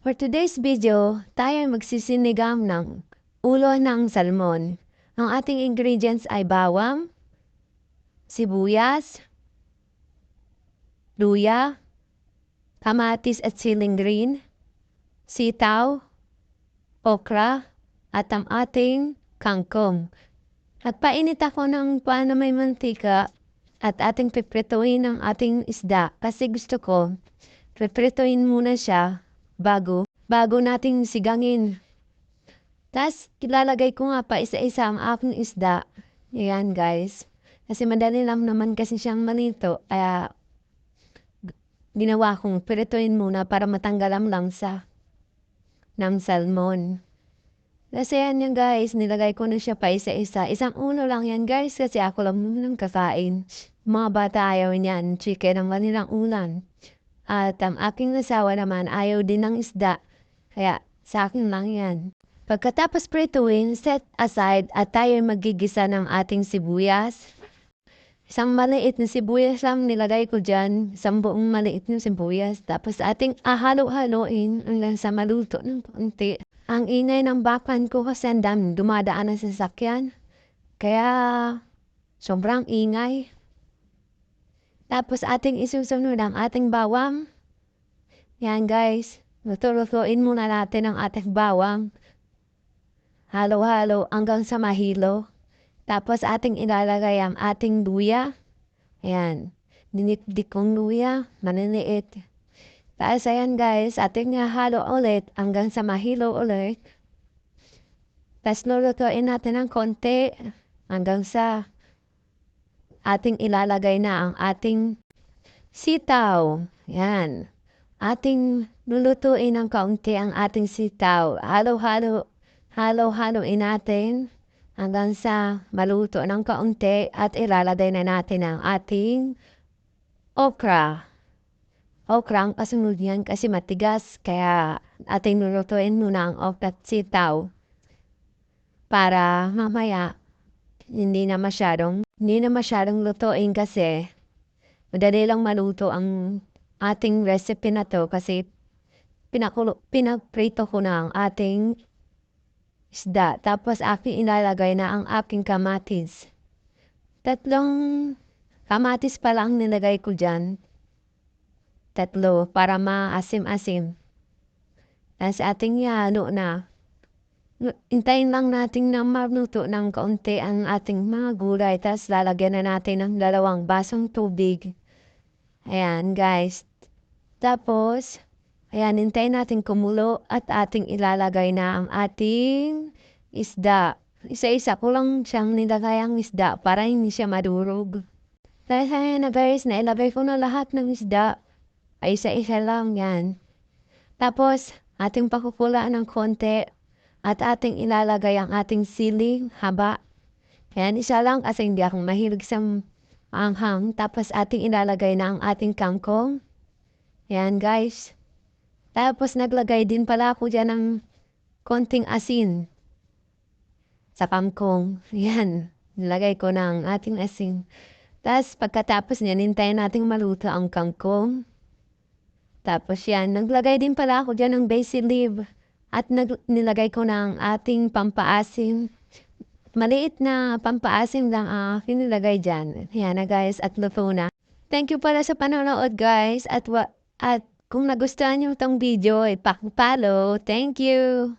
For today's video, tayo ay magsisinigang ng ulo ng salmon. Ang ating ingredients ay bawang, sibuyas, luya, kamatis at siling green, sitaw, okra, at ang ating kangkong. Nagpainit ako ng pan na may mantika at ating piprituin ang ating isda kasi gusto ko piprituin muna siya bago nating sigangin. Tapos ilalagay ko nga pa isa-isa ang aking isda. Ayan guys. Kasi madali lang naman kasi siyang malito. Kaya ginawa kong pirituin muna para matanggal ang langsa ng salmon. Kasi yan guys, nilagay ko na siya pa isa-isa. Isang ulo lang yan guys kasi ako lang naman kakain. Mga bata ayaw niyan, chicken ang kanilang ulan. At ang aking asawa naman ayaw din ng isda. Kaya sa akin lang yan. Pagkatapos prituin, set aside at tayo magigisa ng ating sibuyas. Isang maliit na sibuyas lang nilagay ko dyan. Isang buong maliit na sibuyas. Tapos ating ahalo-haloin hanggang sa maluto ng konti. Ang ingay ng background ko kasi ang dami dumadaan na sasakyan. Kaya sobrang ingay. Tapos ating isusunod ang ating bawang. Yan guys. Luto-lutuin muna natin ang ating bawang. Halo-halo hanggang sa mahilo. Tapos ating ilalagay ang ating luya. Ayan. Dinitdik kong luya. Maniliit. Tapos ayan guys. Ating halo ulit hanggang sa mahilo ulit. Tapos lulutuin natin ng konti. Hanggang sa ating ilalagay na ang ating sitaw. Ayan. Ating lulutuin ng kaunti ang ating sitaw. Halo-haloin natin hanggang sa maluto ng kaunti at ilalagay na natin ang ating okra. Okra ang kasunod yan kasi matigas kaya ating lulutuin muna ang okra at sitaw para mamaya hindi na masyadong lutuin kasi madali lang maluto ang ating recipe na to kasi pinagprito ko na ang ating isda. Tapos aking ilalagay na ang aking kamatis. 3 kamatis pa lang nilagay ko dyan. 3 para maasim-asim. Tapos ating ihalo na. Hintayin lang natin na maluto ng kaunti ang ating mga gulay. Tapos lalagyan na natin ng 2 basong tubig. Ayan guys. Tapos, ayan, hintayin natin kumulo at ating ilalagay na ang ating isda. Isa-isa ko lang siyang nilagay ang isda para hindi siya madurog. Dahil ayan na guys, nailagay ko na lahat ng isda. Ay isa-isa lang yan. Tapos, ating pakukulaan ng konti. At ating ilalagay ang ating siling haba. Ayan, isa lang kasi hindi akong mahilig sa anghang. Tapos ating ilalagay na ang ating kangkong. Ayan guys. Tapos naglagay din pala ako dyan ng konting asin. Sa kangkong. Ayan. Nilagay ko na ang ating asin. Tapos pagkatapos niyan, hintayin natin maluto ang kangkong. Tapos yan, naglagay din pala ako dyan ng basil leaf. At nilagay ko na ang ating pampaasim. Maliit na pampaasim lang ang nilagay dyan. Yan na guys, at luto na. Thank you pala sa panonood guys. At kung nagustuhan nyo itong video, paki-follow. Thank you!